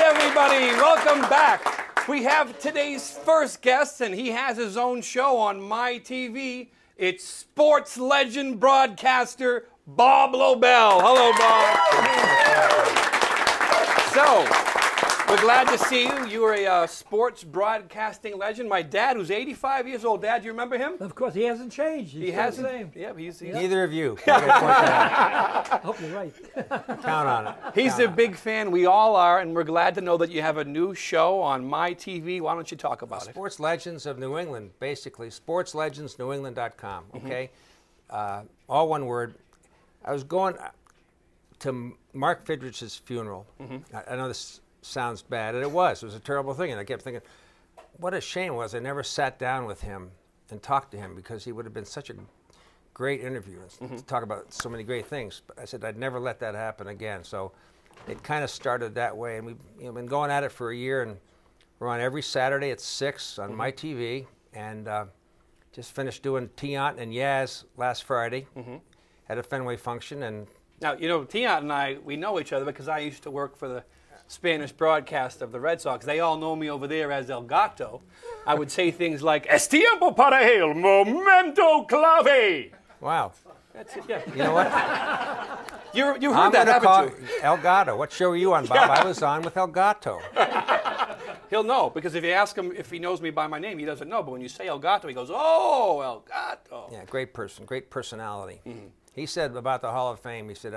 everybody. Welcome back. We have today's first guest, and he has his own show on my TV. It's sports legend broadcaster Bob Lobel. Hello, Bob. So, we're glad to see you. You are a sports broadcasting legend. My dad, who's 85 years old. Dad, do you remember him? Of course, he hasn't changed. He hasn't. The same. Yeah, he's Neither of you. I hope you're right. Count on it. He's a big fan. We all are, and we're glad to know that you have a new show on my TV. Why don't you talk about it? Sports Legends of New England, basically. SportsLegendsNewEngland.com, okay? All one word. I was going to Mark Fidrich's funeral. I know this sounds bad, and it was. It was a terrible thing, and I kept thinking, what a shame it was I never sat down with him and talked to him, because he would have been such a great interview to talk about so many great things. But I said I'd never let that happen again. So it kind of started that way, and we've been going at it for a year, and we're on every Saturday at 6 on my TV, and just finished doing Tiant and Yaz last Friday at a Fenway function. And now, you know, Tiant and I, we know each other because I used to work for the Spanish broadcast of the Red Sox. They all know me over there as El Gato. I would say things like, "Es tiempo para el momento clave." wow. That's it, yeah. You know what? You heard that, haven't you? El Gato. What show were you on, Bob? I was on with El Gato. He'll know, because if you ask him if he knows me by my name, he doesn't know. But when you say El Gato, he goes, "Oh, El Gato." Yeah, great person, great personality. He said about the Hall of Fame, he said,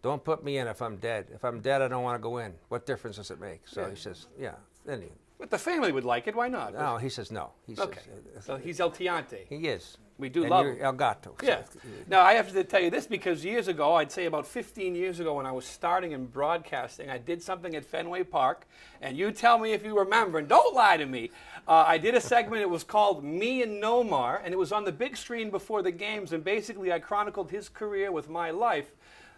don't put me in if I'm dead. If I'm dead, I don't want to go in. What difference does it make? So he says, yeah. Anyway. But the family would like it. Why not? No, he says no. He Okay. says, So he's El Tiante. he is. We do and love you're him. El Gato. Yeah. Now, I have to tell you this because years ago, I'd say about 15 years ago when I was starting in broadcasting, I did something at Fenway Park, and you tell me if you remember, and don't lie to me. I did a segment, it was called Me and Nomar, and it was on the big screen before the games, and basically I chronicled his career with my life,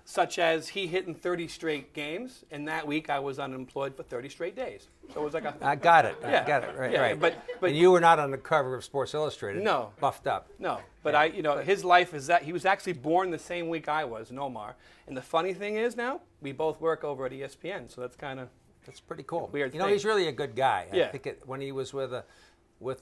such as he hit in 30 straight games, and that week I was unemployed for 30 straight days. So it was like a... I got it. Yeah. I got it. Right, Yeah, right. but and you were not on the cover of Sports Illustrated. No. Buffed up. No, but his life is that he was actually born the same week I was, Nomar. And the funny thing is now, we both work over at ESPN, so that's kind of... That's pretty cool. Weird you know, thing. he's really a good guy. Yeah. I think when he was with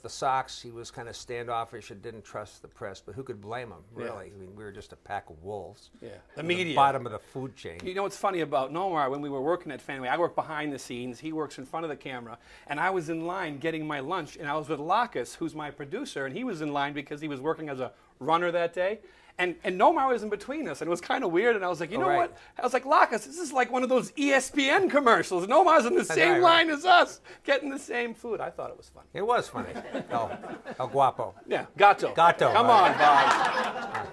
the Sox, he was kind of standoffish and didn't trust the press, but who could blame him, really? Yeah. I mean, we were just a pack of wolves. Yeah. The At media. the bottom of the food chain. You know what's funny about Nomar, when we were working at Fenway, I work behind the scenes, he works in front of the camera, and I was in line getting my lunch, and I was with Lacus, who's my producer, and he was in line because he was working as a runner that day. And Nomar was in between us, and it was kind of weird, and I was like, you know what? I was like, Lacus, this is like one of those ESPN commercials. Nomar's in the same line as us, getting the same food. I thought it was funny. It was funny. El Guapo. Yeah, Gato. Gato. Come on, Bob.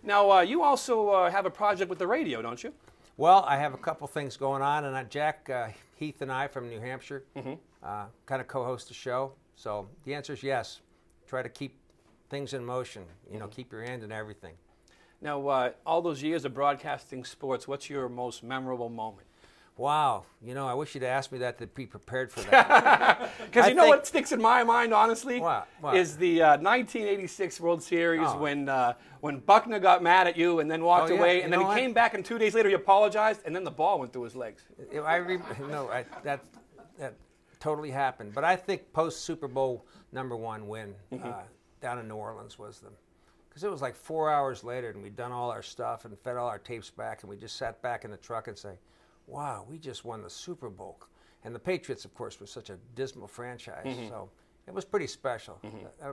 Now, you also have a project with the radio, don't you? Well, I have a couple things going on, and Jack Heath and I from New Hampshire kind of co-host the show. So the answer is yes. Try to keep things in motion. You know, keep your hand in everything. Now, all those years of broadcasting sports, what's your most memorable moment? Wow. You know, I wish you'd asked me that to be prepared for that. Because you know what sticks in my mind, honestly, What? is the 1986 World Series when Buckner got mad at you and then walked away, and then he came back, and 2 days later he apologized, and then the ball went through his legs. That totally happened. But I think post-Super Bowl #1 win down in New Orleans was because it was like 4 hours later, and we'd done all our stuff and fed all our tapes back, and we just sat back in the truck and say, wow, we just won the Super Bowl. And the Patriots, of course, were such a dismal franchise, so it was pretty special.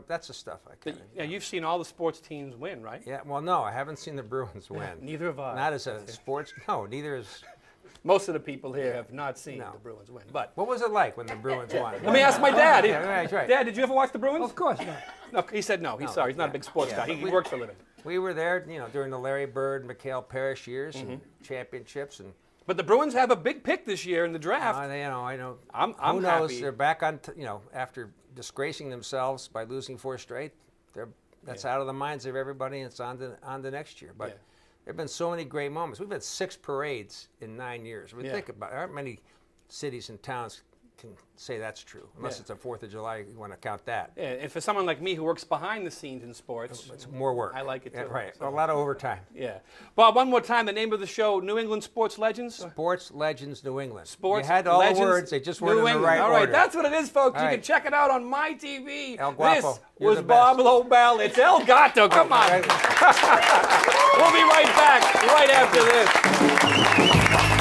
That's the stuff I kind of... Yeah, you've seen all the sports teams win, right? Yeah, well, no, I haven't seen the Bruins win. Neither have I. Not as a sports... No, neither is... Most of the people here have not seen the Bruins win. But what was it like when the Bruins won? let me ask my dad. Right. Dad, did you ever watch the Bruins? Of course not. No, he said no. He's sorry. He's not a big sports guy. He works for a living. We were there, you know, during the Larry Bird, Mikhail Parrish years and championships. But the Bruins have a big pick this year in the draft. I know. I'm Who knows? happy. They're back on, after disgracing themselves by losing 4 straight. That's out of the minds of everybody, and it's on to next year. But there have been so many great moments. We've had 6 parades in 9 years. I mean, think about it. There aren't many cities and towns can say that's true, unless it's a 4th of July. You want to count that. Yeah, and for someone like me who works behind the scenes in sports, it's more work. I like it too. Yeah, right, so. a lot of overtime. Yeah. Bob, one more time, the name of the show, New England Sports Legends? Sports Legends New England. Sports You had all Legends the words, they just weren't in the England. right All right, order. that's what it is, folks. All You right. can check it out on my TV. El Guapo, This you're was the Bob best. Lobel. It's El Gato. Come on. We'll be right back right after this.